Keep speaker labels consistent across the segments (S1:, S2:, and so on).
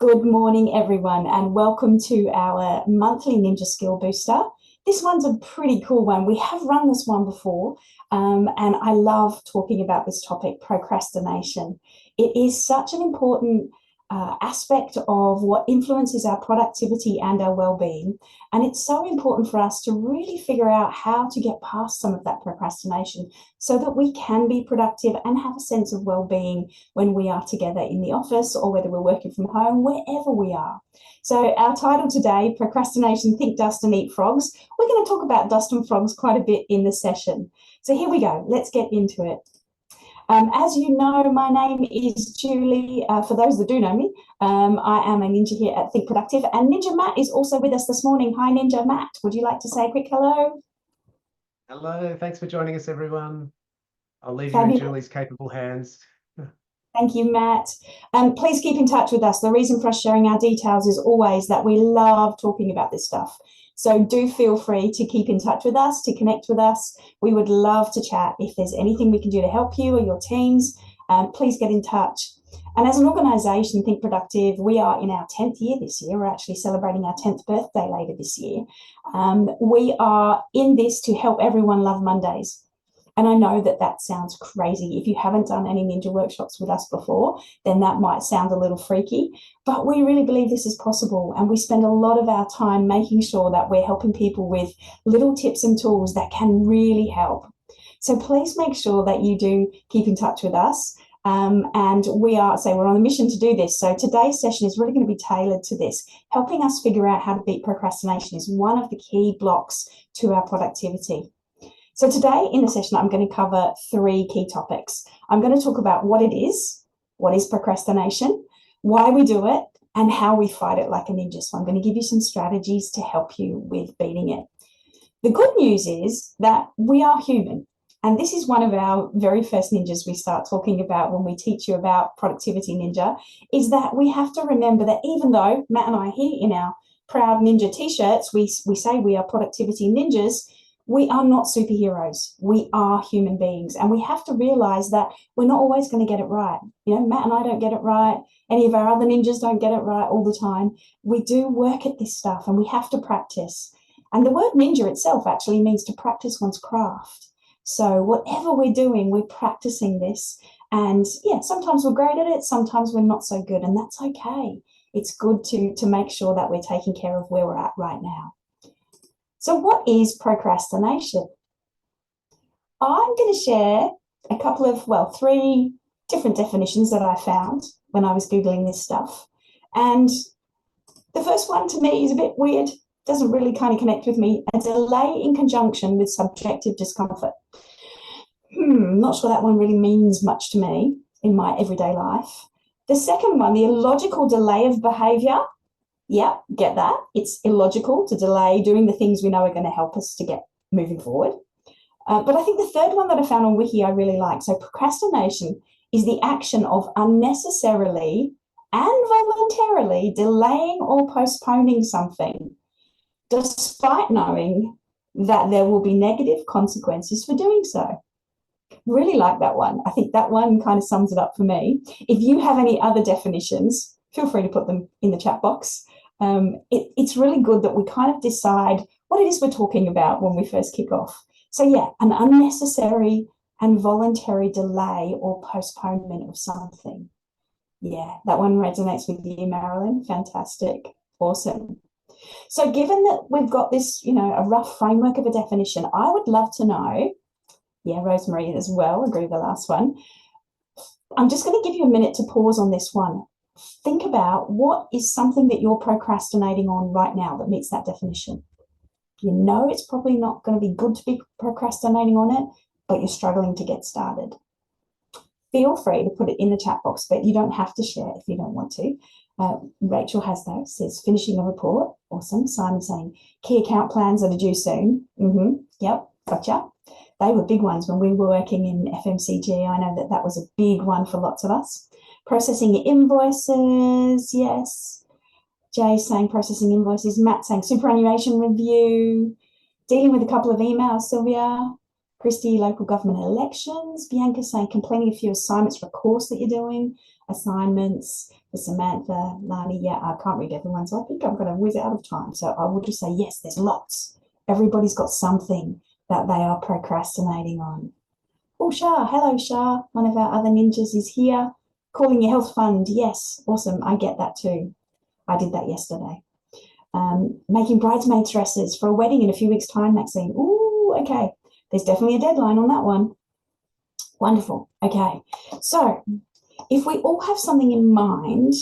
S1: Good morning, everyone, and welcome to our monthly Ninja Skill Booster. This one's a pretty cool one. We have run this one before, and I love talking about this topic, procrastination. It is such an important aspect of what influences our productivity and our well-being. And it's so important for us to really figure out how to get past some of that procrastination so that we can be productive and have a sense of well-being when we are together in the office or whether we're working from home, wherever we are. So our title today, Procrastination, Think Dust and Eat Frogs. We're going to talk about dust and frogs quite a bit in the session. So here we go. Let's get into it. As you know, my name is Julie. For those that do know me, I am a ninja here at Think Productive, and Ninja Matt is also with us this morning. Hi, Ninja Matt. Would you like to say a quick hello?
S2: Hello, thanks for joining us, everyone. I'll leave you in
S1: Fabulous.
S2: Julie's capable hands.
S1: Thank you, Matt. Please keep in touch with us. The reason for us sharing our details is always that we love talking about this stuff. So do feel free to keep in touch with us, to connect with us. We would love to chat. If there's anything we can do to help you or your teams, please get in touch. And as an organisation, Think Productive, we are in our 10th year this year. We're actually celebrating our 10th birthday later this year. We are in this to help everyone love Mondays. And I know that that sounds crazy. If you haven't done any ninja workshops with us before, then that might sound a little freaky, but we really believe this is possible. And we spend a lot of our time making sure that we're helping people with little tips and tools that can really help. So please make sure that you do keep in touch with us. And we're on a mission to do this. So today's session is really going to be tailored to this. Helping us figure out how to beat procrastination is one of the key blocks to our productivity. So today in the session, I'm going to cover three key topics. I'm going to talk about what is procrastination, why we do it, and how we fight it like a ninja. So I'm going to give you some strategies to help you with beating it. The good news is that we are human. And this is one of our very first ninjas we start talking about when we teach you about Productivity Ninja, is that we have to remember that even though Matt and I here in our proud ninja t-shirts, we say we are productivity ninjas, we are not superheroes. We are human beings. And we have to realize that we're not always going to get it right. You know, Matt and I don't get it right. Any of our other ninjas don't get it right all the time. We do work at this stuff and we have to practice. And the word ninja itself actually means to practice one's craft. So whatever we're doing, we're practicing this. And yeah, sometimes we're great at it. Sometimes we're not so good. And that's okay. It's good to make sure that we're taking care of where we're at right now. So what is procrastination? I'm going to share a couple of, three different definitions that I found when I was Googling this stuff. And the first one to me is a bit weird, doesn't really kind of connect with me. A delay in conjunction with subjective discomfort. Not sure that one really means much to me in my everyday life. The second one, the illogical delay of behavior. Yeah, get that. It's illogical to delay doing the things we know are going to help us to get moving forward. But I think the third one that I found on Wiki I really like. So procrastination is the action of unnecessarily and voluntarily delaying or postponing something, despite knowing that there will be negative consequences for doing so. Really like that one. I think that one kind of sums it up for me. If you have any other definitions, feel free to put them in the chat box. It's really good that we kind of decide what it is we're talking about when we first kick off. So yeah, an unnecessary and voluntary delay or postponement of something. Yeah, that one resonates with you, Marilyn. Fantastic. Awesome. So given that we've got this, a rough framework of a definition, I would love to know, yeah, Rosemary as well, agree with the last one. I'm just going to give you a minute to pause on this one. Think about what is something that you're procrastinating on right now that meets that definition. You know it's probably not going to be good to be procrastinating on it, but you're struggling to get started. Feel free to put it in the chat box, but you don't have to share if you don't want to. Rachel has those, says finishing a report. Awesome. Simon saying key account plans are due soon. Yep, gotcha. They were big ones when we were working in FMCG. I know that was a big one for lots of us. Processing invoices, yes. Jay saying processing invoices. Matt saying superannuation review. Dealing with a couple of emails, Sylvia. Christy, local government elections. Bianca saying completing a few assignments for a course that you're doing. Assignments for Samantha, Lani. Yeah, I can't read everyone, so I think I'm going to whiz out of time. So I will just say, yes, there's lots. Everybody's got something that they are procrastinating on. Oh, Shah. Hello, Shah. One of our other ninjas is here. Calling your health fund. Yes, awesome. I get that too. I did that yesterday. Making bridesmaid dresses for a wedding in a few weeks' time, Maxine. Ooh, okay. There's definitely a deadline on that one. Wonderful. Okay. So if we all have something in mind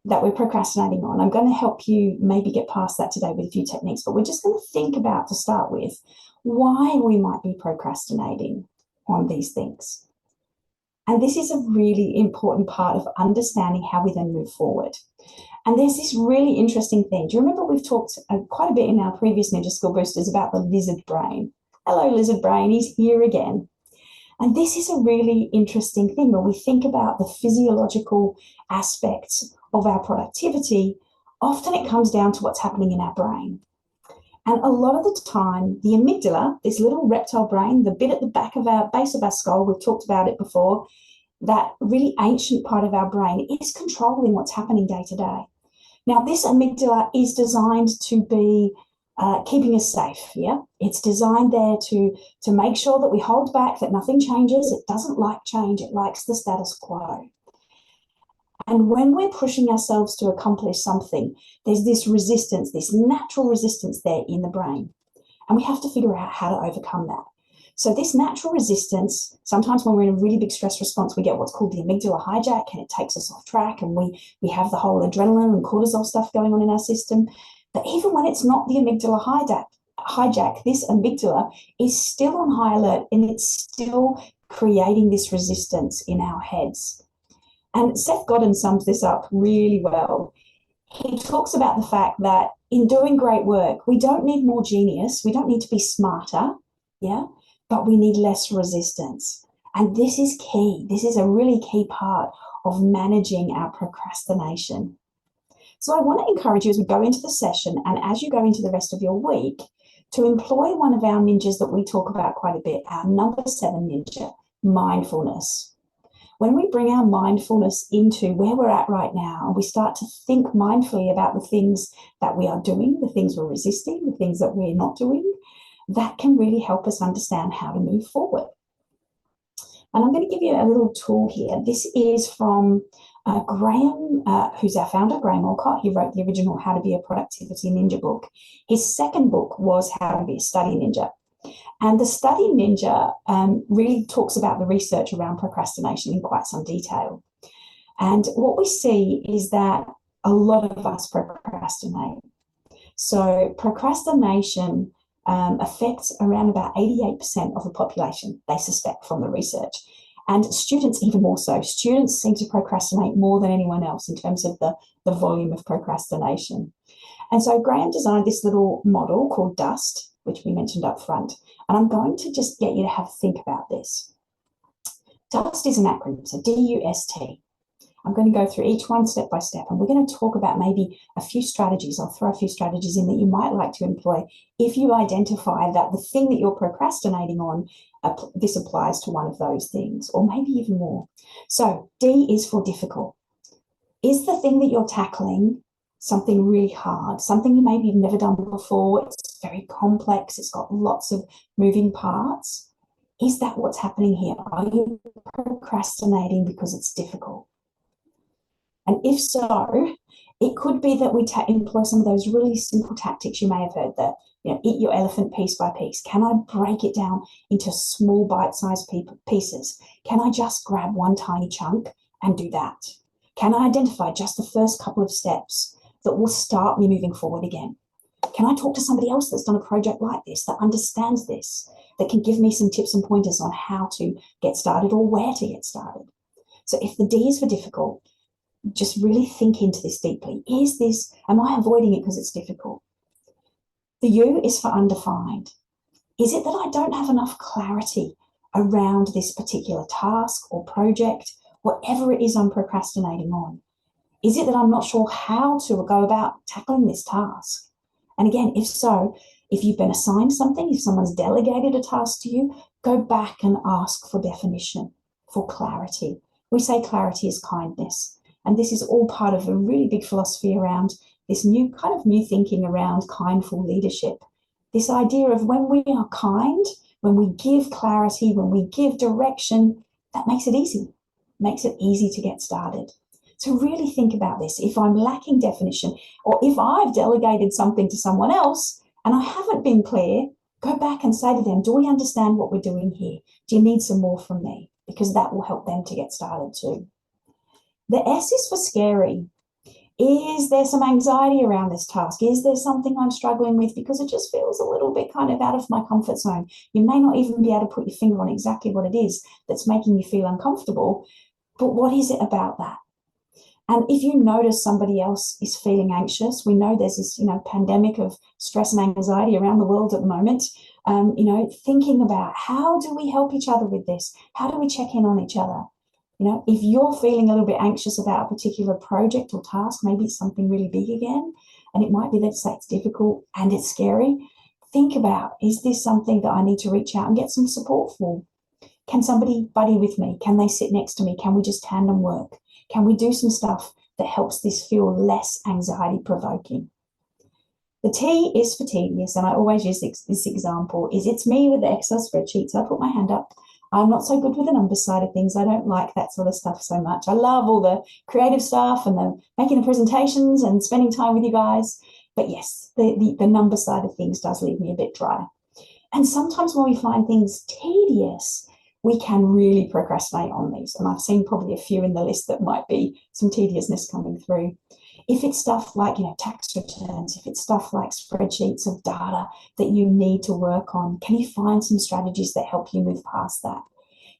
S1: that we're procrastinating on, I'm going to help you maybe get past that today with a few techniques, but we're just going to think about, to start with, why we might be procrastinating on these things. And this is a really important part of understanding how we then move forward. And there's this really interesting thing. Do you remember we've talked quite a bit in our previous Ninja Skill Boosters about the lizard brain? Hello, lizard brain, he's here again. And this is a really interesting thing when we think about the physiological aspects of our productivity. Often it comes down to what's happening in our brain. And a lot of the time, the amygdala, this little reptile brain, the bit at the back of our base of our skull, we've talked about it before, that really ancient part of our brain is controlling what's happening day to day. Now, this amygdala is designed to be keeping us safe, yeah? It's designed there to make sure that we hold back, that nothing changes. It doesn't like change. It likes the status quo. And when we're pushing ourselves to accomplish something, there's this resistance, this natural resistance there in the brain. And we have to figure out how to overcome that. So this natural resistance, sometimes when we're in a really big stress response, we get what's called the amygdala hijack, and it takes us off track, and we have the whole adrenaline and cortisol stuff going on in our system. But even when it's not the amygdala hijack, this amygdala is still on high alert, and it's still creating this resistance in our heads. And Seth Godin sums this up really well. He talks about the fact that in doing great work, we don't need more genius, we don't need to be smarter, yeah, but we need less resistance. And this is key. This is a really key part of managing our procrastination. So I want to encourage you as we go into the session and as you go into the rest of your week to employ one of our ninjas that we talk about quite a bit, our number 7 ninja, mindfulness. When we bring our mindfulness into where we're at right now, and we start to think mindfully about the things that we are doing, the things we're resisting, the things that we're not doing, that can really help us understand how to move forward. And I'm going to give you a little tool here. This is from Graham, who's our founder, Graham Alcott. He wrote the original How to Be a Productivity Ninja book. His second book was How to Be a Study Ninja. And the Study Ninja really talks about the research around procrastination in quite some detail. And what we see is that a lot of us procrastinate. So procrastination affects around about 88% of the population, they suspect from the research. And students even more so. Students seem to procrastinate more than anyone else in terms of the volume of procrastination. And so Graham designed this little model called DUST, which we mentioned up front. And I'm going to just get you to have a think about this. DUST is an acronym, so D-U-S-T. I'm going to go through each one step by step, and we're going to talk about maybe a few strategies. I'll throw a few strategies in that you might like to employ if you identify that the thing that you're procrastinating on, this applies to one of those things, or maybe even more. So D is for difficult. Is the thing that you're tackling something really hard, something you maybe have never done before? It's very complex. It's got lots of moving parts. Is that what's happening here? Are you procrastinating because it's difficult? And if so, it could be that we employ some of those really simple tactics you may have heard that, eat your elephant piece by piece. Can I break it down into small bite-sized pieces? Can I just grab one tiny chunk and do that? Can I identify just the first couple of steps that will start me moving forward again? Can I talk to somebody else that's done a project like this, that understands this, that can give me some tips and pointers on how to get started or where to get started? So if the D is for difficult, just really think into this deeply. Am I avoiding it because it's difficult? The U is for undefined. Is it that I don't have enough clarity around this particular task or project, whatever it is I'm procrastinating on? Is it that I'm not sure how to go about tackling this task? And again, if so, if you've been assigned something, if someone's delegated a task to you, go back and ask for definition, for clarity. We say clarity is kindness. And this is all part of a really big philosophy around this new thinking around kindful leadership. This idea of when we are kind, when we give clarity, when we give direction, that makes it easy, makes it easy to get started. So really think about this. If I'm lacking definition, or if I've delegated something to someone else and I haven't been clear, go back and say to them, do we understand what we're doing here? Do you need some more from me? Because that will help them to get started too. The S is for scary. Is there some anxiety around this task? Is there something I'm struggling with because it just feels a little bit kind of out of my comfort zone? You may not even be able to put your finger on exactly what it is that's making you feel uncomfortable, but what is it about that? And if you notice somebody else is feeling anxious, we know there's this, pandemic of stress and anxiety around the world at the moment. Thinking about how do we help each other with this? How do we check in on each other? If you're feeling a little bit anxious about a particular project or task, maybe it's something really big again, and it might be that it's difficult and it's scary. Think about, is this something that I need to reach out and get some support for? Can somebody buddy with me? Can they sit next to me? Can we just tandem work? Can we do some stuff that helps this feel less anxiety provoking? The T is for tedious, and I always use this example, is it's me with the Excel spreadsheets. I put my hand up. I'm not so good with the numbers side of things. I don't like that sort of stuff so much. I love all the creative stuff and the making the presentations and spending time with you guys. But yes, the number side of things does leave me a bit dry. And sometimes when we find things tedious, we can really procrastinate on these. And I've seen probably a few in the list that might be some tediousness coming through. If it's stuff like, tax returns, if it's stuff like spreadsheets of data that you need to work on, can you find some strategies that help you move past that?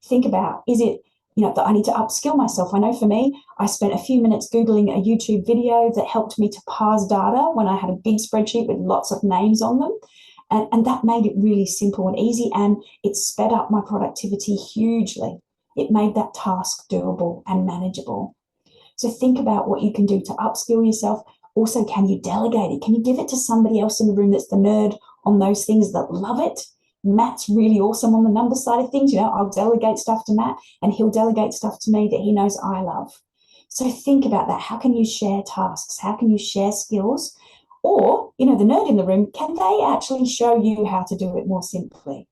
S1: Think about, is it, that I need to upskill myself? I know for me, I spent a few minutes Googling a YouTube video that helped me to parse data when I had a big spreadsheet with lots of names on them. And that made it really simple and easy, and it sped up my productivity hugely. It made that task doable and manageable. So think about what you can do to upskill yourself. Also, can you delegate it? Can you give it to somebody else in the room that's the nerd on those things that love it? Matt's really awesome on the number side of things. I'll delegate stuff to Matt and he'll delegate stuff to me that he knows I love. So think about that. How can you share tasks? How can you share skills? Or, the nerd in the room, can they actually show you how to do it more simply?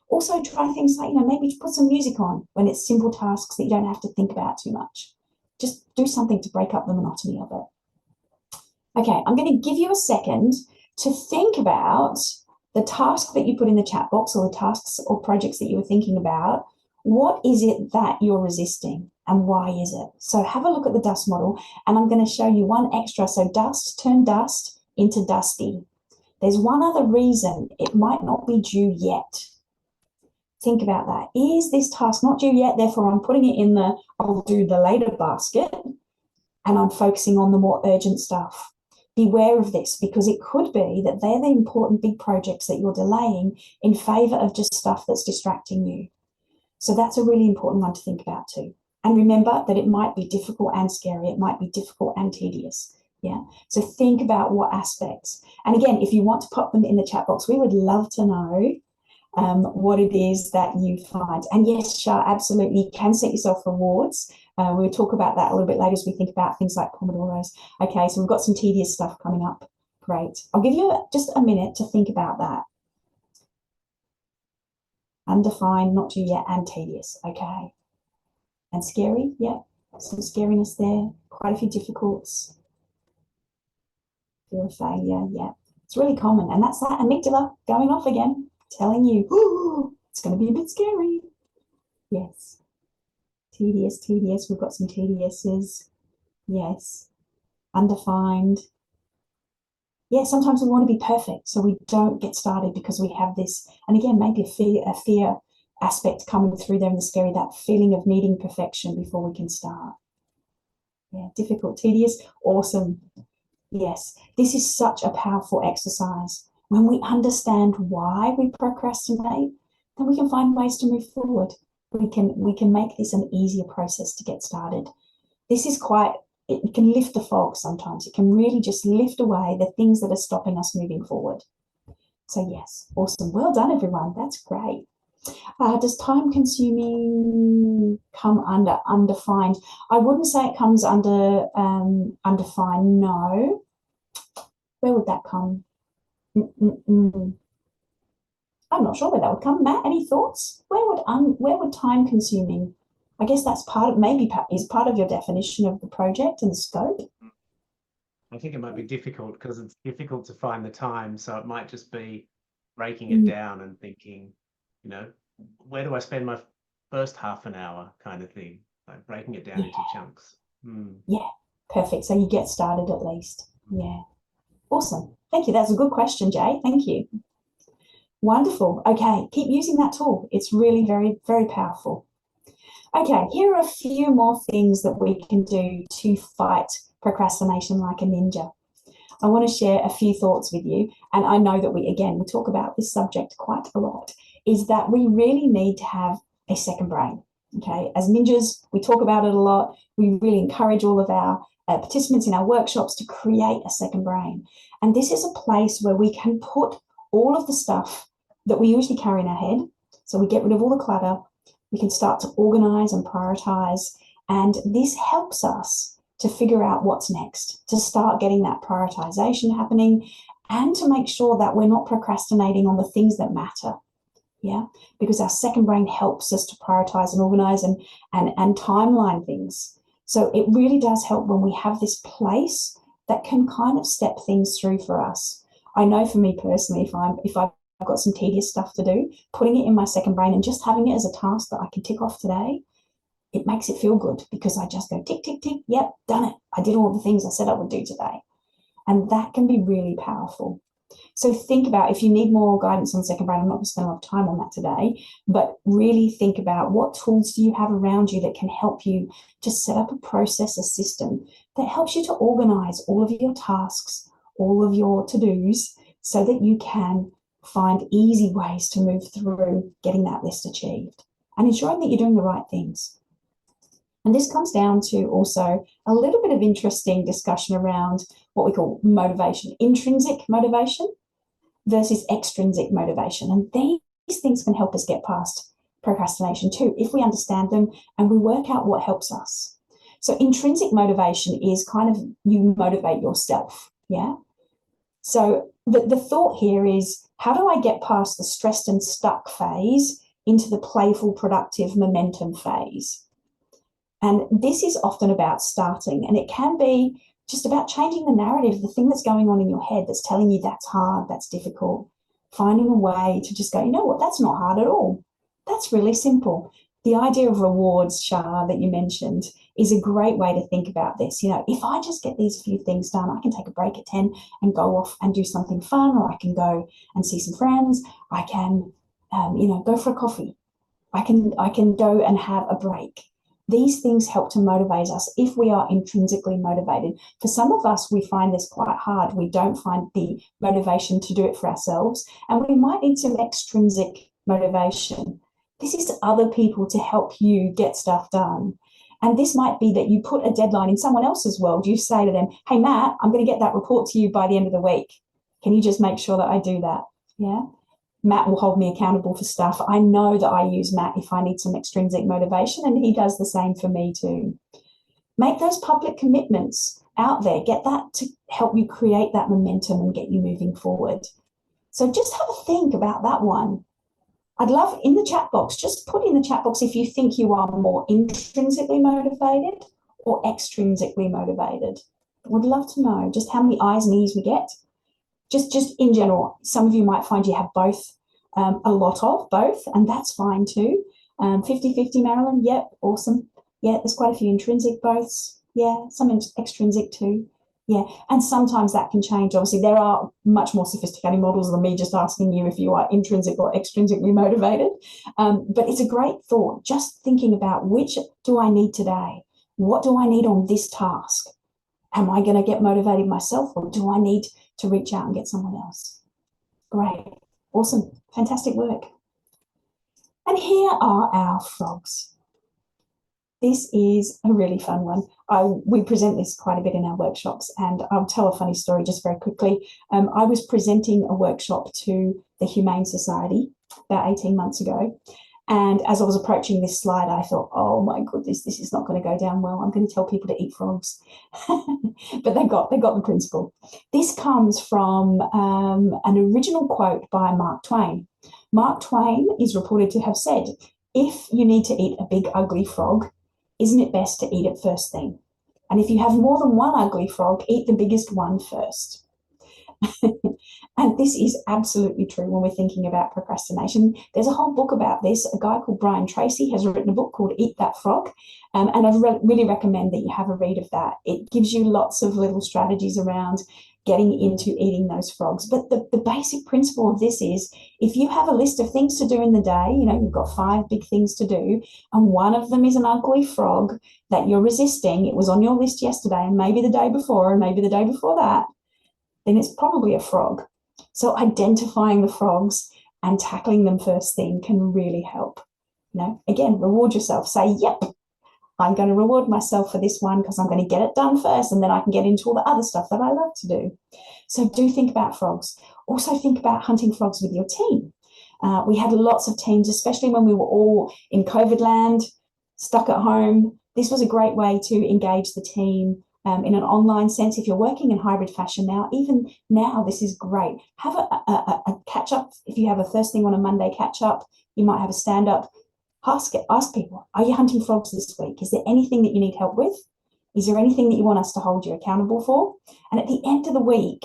S1: Also try things like, maybe put some music on when it's simple tasks that you don't have to think about too much. Just do something to break up the monotony of it. Okay, I'm going to give you a second to think about the task that you put in the chat box, or the tasks or projects that you were thinking about. What is it that you're resisting and why is it? So have a look at the dust model, and I'm going to show you one extra. So dust, turn dust into dusty. There's one other reason it might not be due yet. Think about that. Is this task not due yet? Therefore, I'm putting it in the I'll do the later basket, and I'm focusing on the more urgent stuff. Beware of this, because it could be that they're the important big projects that you're delaying in favor of just stuff that's distracting you. So that's a really important one to think about too. And remember that it might be difficult and scary. It might be difficult and tedious. Yeah. So think about what aspects. And again, if you want to pop them in the chat box, we would love to know what it is that you find. And yes, Shah, absolutely, you can set yourself rewards. We'll talk about that a little bit later as we think about things like Pomodoros. Okay, so we've got some tedious stuff coming up. Great. I'll give you just a minute to think about that. Undefined, not due yet, and tedious. Okay. And scary, yeah, some scariness there. Quite a few difficulties. Fear of failure, yeah. It's really common. And that's that amygdala going off again, telling you, ooh, it's going to be a bit scary. Yes. Tedious, tedious. We've got some tediouses. Yes. Undefined. Yeah, sometimes we want to be perfect, so we don't get started because we have this, and again, maybe a fear aspect coming through there in the scary, that feeling of needing perfection before we can start. Yeah, difficult, tedious, awesome. Yes, this is such a powerful exercise. When we understand why we procrastinate, then we can find ways to move forward. We can make this an easier process to get started. This is it can lift the fog sometimes. It can really just lift away the things that are stopping us moving forward. So yes, awesome. Well done, everyone. That's great. Does time consuming come under undefined? I wouldn't say it comes under undefined, no. Where would that come? Mm-mm-mm. I'm not sure where that would come. Matt, any thoughts? Where would time consuming? I guess that's part of maybe is part of your definition of the project and the scope.
S2: I think it might be difficult because it's difficult to find the time. So it might just be breaking it down and thinking, where do I spend my first half an hour kind of thing, like breaking it down into chunks.
S1: Yeah, perfect. So you get started at least. Yeah. Awesome. Thank you. That's a good question, Jay. Thank you. Wonderful. Okay, keep using that tool. It's really very, very powerful. Okay, here are a few more things that we can do to fight procrastination like a ninja. I want to share a few thoughts with you, and I know that we talk about this subject quite a lot, is that we really need to have a second brain. Okay, as ninjas, we talk about it a lot. We really encourage all of our participants in our workshops to create a second brain. And this is a place where we can put all of the stuff that we usually carry in our head. So we get rid of all the clutter. We can start to organize and prioritize. And this helps us to figure out what's next, to start getting that prioritization happening, and to make sure that we're not procrastinating on the things that matter. Yeah, because our second brain helps us to prioritize and organize and timeline things. So it really does help when we have this place that can kind of step things through for us. I know for me personally, if I've got some tedious stuff to do, putting it in my second brain and just having it as a task that I can tick off today, it makes it feel good because I just go tick, tick, tick. Yep, done it. I did all the things I said I would do today. And that can be really powerful. So think about, if you need more guidance on second brain, I'm not going to spend a lot of time on that today, but really think about what tools do you have around you that can help you to set up a process, a system that helps you to organize all of your tasks, all of your to-dos, so that you can find easy ways to move through getting that list achieved and ensuring that you're doing the right things. And this comes down to also a little bit of interesting discussion around what we call motivation, intrinsic motivation versus extrinsic motivation. And these things can help us get past procrastination too, if we understand them and we work out what helps us. So intrinsic motivation is kind of you motivate yourself, yeah? So the thought here is, how do I get past the stressed and stuck phase into the playful, productive momentum phase? And this is often about starting, and it can be just about changing the narrative, the thing that's going on in your head that's telling you that's hard, that's difficult, finding a way to just go, you know what, that's not hard at all. That's really simple. The idea of rewards, Shah, that you mentioned, is a great way to think about this. If I just get these few things done, I can take a break at 10 and go off and do something fun, or I can go and see some friends. I can, go for a coffee. I can go and have a break. These things help to motivate us if we are intrinsically motivated. For some of us, we find this quite hard. We don't find the motivation to do it for ourselves, and we might need some extrinsic motivation. This is other people to help you get stuff done. And this might be that you put a deadline in someone else's world. You say to them, hey, Matt, I'm going to get that report to you by the end of the week. Can you just make sure that I do that? Yeah. Matt will hold me accountable for stuff. I know that I use Matt if I need some extrinsic motivation, and he does the same for me too. Make those public commitments out there. Get that to help you create that momentum and get you moving forward. So just have a think about that one. I'd love in the chat box, just put in the chat box if you think you are more intrinsically motivated or extrinsically motivated. Would love to know just how many eyes and ears we get. Just in general, some of you might find you have both, a lot of both, and that's fine too. 50-50, Marilyn, yep, awesome. Yeah, there's quite a few intrinsic boths. Yeah, some extrinsic too. Yeah, and sometimes that can change. Obviously, there are much more sophisticated models than me just asking you if you are intrinsic or extrinsically motivated. But it's a great thought, just thinking about which do I need today? What do I need on this task? Am I going to get motivated myself, or do I need to reach out and get someone else? Great. Awesome. Fantastic work. And here are our frogs. This is a really fun one. We present this quite a bit in our workshops, and I'll tell a funny story just very quickly. I was presenting a workshop to the Humane Society about 18 months ago. And as I was approaching this slide, I thought, oh my goodness, this is not going to go down well. I'm going to tell people to eat frogs. But they got the principle. This comes from an original quote by Mark Twain. Mark Twain is reported to have said, if you need to eat a big ugly frog, isn't it best to eat it first thing? And if you have more than one ugly frog, eat the biggest one first. And this is absolutely true when we're thinking about procrastination. There's a whole book about this. A guy called Brian Tracy has written a book called Eat That Frog. And I'd really recommend that you have a read of that. It gives you lots of little strategies around getting into eating those frogs. But the basic principle of this is, if you have a list of things to do in the day, you've got 5 big things to do, and one of them is an ugly frog that you're resisting, it was on your list yesterday and maybe the day before and maybe the day before that, then it's probably a frog. So identifying the frogs and tackling them first thing can really help. Again, reward yourself. Say, yep, I'm going to reward myself for this one because I'm going to get it done first, and then I can get into all the other stuff that I love to do. So do think about frogs. Also think about hunting frogs with your team. We had lots of teams, especially when we were all in COVID land, stuck at home. This was a great way to engage the team in an online sense. If you're working in hybrid fashion now, even now, this is great. Have a catch-up. If you have a first thing on a Monday catch-up, you might have a stand-up. Ask people, are you hunting frogs this week? Is there anything that you need help with? Is there anything that you want us to hold you accountable for? And at the end of the week,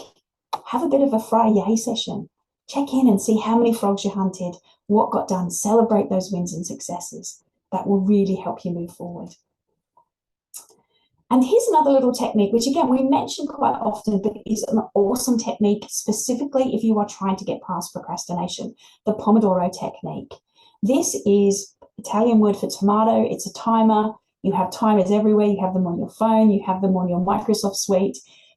S1: have a bit of a fry yay session. Check in and see how many frogs you hunted, what got done, celebrate those wins and successes. That will really help you move forward. And here's another little technique, which again, we mention quite often, but is an awesome technique, specifically if you are trying to get past procrastination, the Pomodoro technique. This is Italian word for tomato. It's a timer. You have timers everywhere. You have them on your phone. You have them on your Microsoft suite.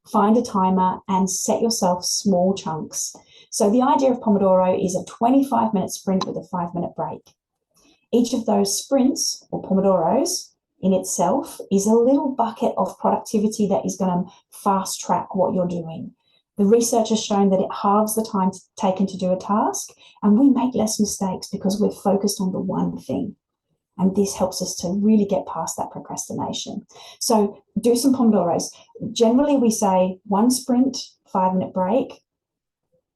S1: Find a timer and set yourself small chunks. So the idea of Pomodoro is a 25-minute sprint with a 5-minute break. Each of those sprints, or Pomodoros, in itself is a little bucket of productivity that is going to fast track what you're doing. The research has shown that it halves the time taken to do a task, and we make less mistakes because we're focused on the one thing. And this helps us to really get past that procrastination. So do some Pomodoros. Generally, we say 1 sprint, 5-minute break.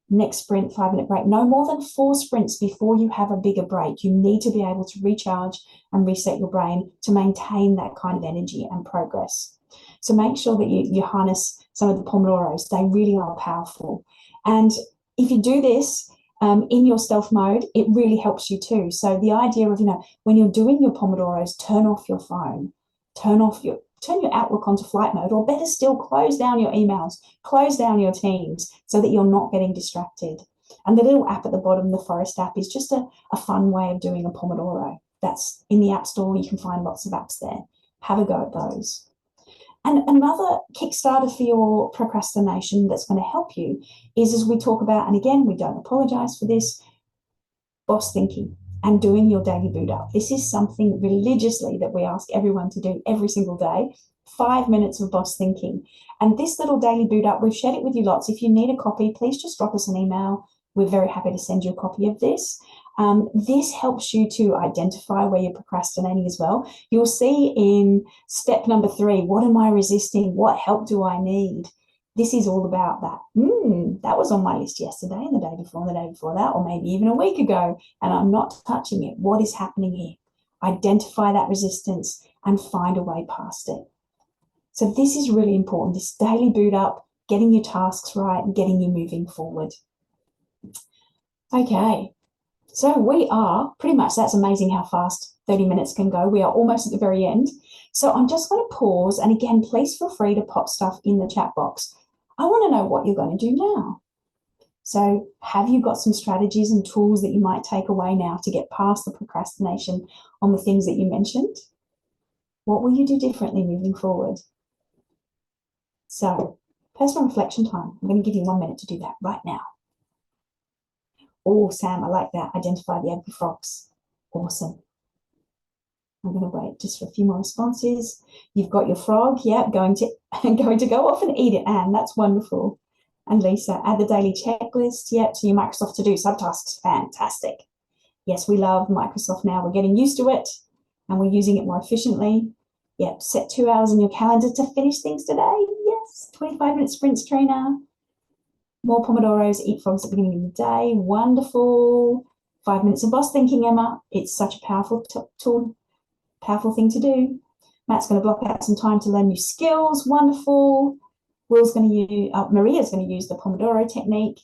S1: Next sprint, 5-minute break. No more than 4 sprints before you have a bigger break. You need to be able to recharge and reset your brain to maintain that kind of energy and progress. So make sure that you harness some of the Pomodoros. They really are powerful. And if you do this in your stealth mode, it really helps you too. So the idea of, when you're doing your Pomodoros, turn off your phone, turn your Outlook onto flight mode, or better still, close down your emails, close down your Teams so that you're not getting distracted. And the little app at the bottom, the Forest app, is just a fun way of doing a Pomodoro. That's in the App Store. You can find lots of apps there. Have a go at those. And another Kickstarter for your procrastination that's going to help you is, as we talk about, and again, we don't apologize for this, boss thinking and doing your daily boot up. This is something religiously that we ask everyone to do every single day. 5 minutes of boss thinking. And this little daily boot up, we've shared it with you lots. If you need a copy, please just drop us an email. We're very happy to send you a copy of this. This helps you to identify where you're procrastinating as well. You'll see in step number 3, what am I resisting? What help do I need? This is all about that. That was on my list yesterday and the day before and the day before that, or maybe even a week ago, and I'm not touching it. What is happening here? Identify that resistance and find a way past it. So this is really important, this daily boot up, getting your tasks right and getting you moving forward. Okay, so we are pretty much, that's amazing how fast 30 minutes can go. We are almost at the very end. So I'm just going to pause, and again, please feel free to pop stuff in the chat box. I want to know what you're going to do now. So have you got some strategies and tools that you might take away now to get past the procrastination on the things that you mentioned? What will you do differently moving forward? So personal reflection time. I'm going to give you 1 minute to do that right now. Oh, Sam, I like that. Identify the ugly frogs. Awesome. I'm going to wait just for a few more responses. You've got your frog, yeah, going to go off and eat it, Anne. That's wonderful. And Lisa, add the daily checklist, yeah, to your Microsoft To-Do subtasks. Fantastic. Yes, we love Microsoft now. We're getting used to it and we're using it more efficiently. Yep, set 2 hours in your calendar to finish things today. Yes, 25-minute sprints, Trina. More Pomodoros, eat frogs at the beginning of the day. Wonderful. 5 minutes of boss thinking, Emma. It's such a powerful tool, powerful thing to do. Matt's going to block out some time to learn new skills. Wonderful. Will's going to use, Maria's going to use the Pomodoro technique.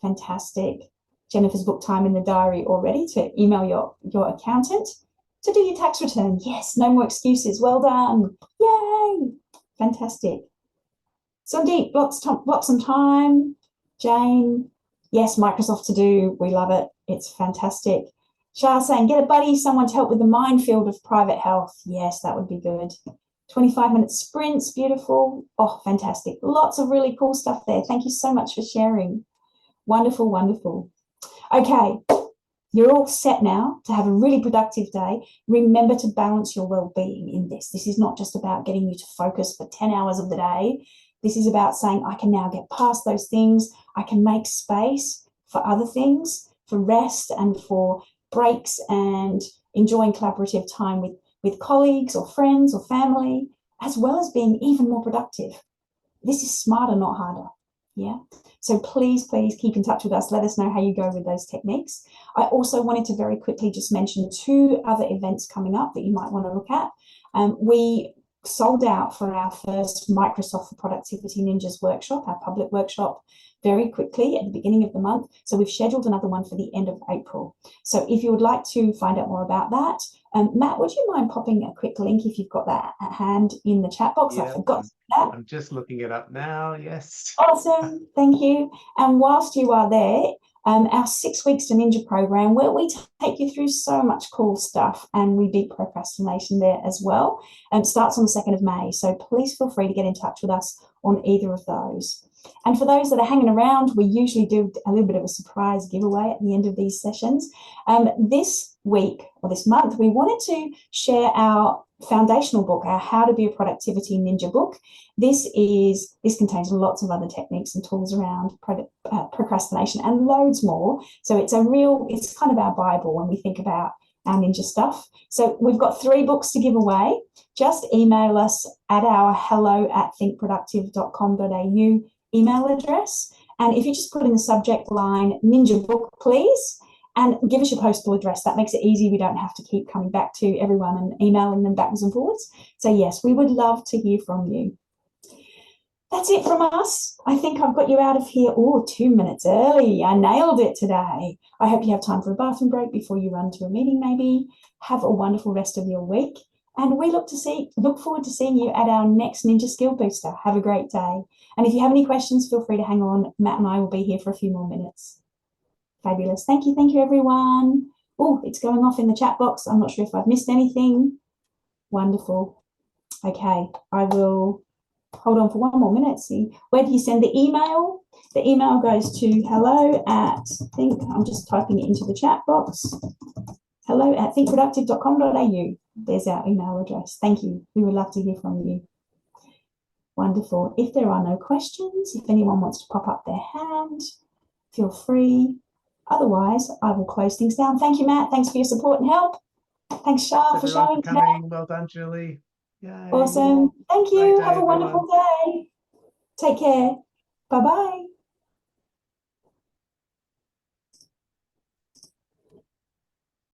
S1: Fantastic. Jennifer's booked time in the diary already to email your accountant to do your tax return. Yes, no more excuses. Well done. Yay. Fantastic. Sandeep, block some time. Jane, yes, Microsoft To Do. We love it. It's fantastic. Shah saying, get a buddy, someone to help with the minefield of private health. Yes, that would be good. 25-minute sprints, beautiful. Oh, fantastic. Lots of really cool stuff there. Thank you so much for sharing. Wonderful, wonderful. Okay, you're all set now to have a really productive day. Remember to balance your well-being in this. This is not just about getting you to focus for 10 hours of the day. This is about saying, I can now get past those things. I can make space for other things, for rest and for breaks and enjoying collaborative time with colleagues or friends or family, as well as being even more productive. This is smarter, not harder. Yeah. So please keep in touch with us. Let us know how you go with those techniques. I also wanted to very quickly just mention 2 other events coming up that you might want to look at. We sold out for our first Microsoft for Productivity Ninjas workshop, our public workshop, very quickly at the beginning of the month. So we've scheduled another one for the end of April. So if you would like to find out more about that, Matt, would you mind popping a quick link if you've got that at hand in the chat box?
S2: Yeah,
S1: I forgot that.
S2: I'm just looking it up now. Yes.
S1: Awesome. Thank you. And whilst you are there, our 6 Weeks to Ninja program, where we take you through so much cool stuff and we beat procrastination there as well, starts on the 2nd of May. So please feel free to get in touch with us on either of those. And for those that are hanging around, we usually do a little bit of a surprise giveaway at the end of these sessions. This week or this month, we wanted to share our foundational book, our How to Be a Productivity Ninja book. This contains lots of other techniques and tools around procrastination and loads more. So it's kind of our Bible when we think about our ninja stuff. So we've got 3 books to give away. Just email us at our hello@thinkproductive.com.au email address. And if you just put in the subject line, Ninja Book, please, and give us your postal address. That makes it easy. We don't have to keep coming back to everyone and emailing them backwards and forwards. So yes, we would love to hear from you. That's it from us. I think I've got you out of here 2 minutes early. I nailed it today. I hope you have time for a bathroom break before you run to a meeting maybe. Have a wonderful rest of your week. And we look forward to seeing you at our next Ninja Skill Booster. Have a great day. And if you have any questions, feel free to hang on. Matt and I will be here for a few more minutes. Fabulous. Thank you, everyone. Oh, it's going off in the chat box. I'm not sure if I've missed anything. Wonderful. Okay, I will hold on for 1 more minute. See, where do you send the email? The email goes to I'm just typing it into the chat box. hello@thinkproductive.com.au. There's our email address. Thank you. We would love to hear from you. Wonderful. If there are no questions, if anyone wants to pop up their hand, feel free. Otherwise, I will close things down. Thank you, Matt. Thanks for your support and help. Thanks, Shah, for showing
S2: today. Well done, Julie. Yay.
S1: Awesome. Thank you.
S2: Have
S1: a wonderful day. Take care. Bye-bye.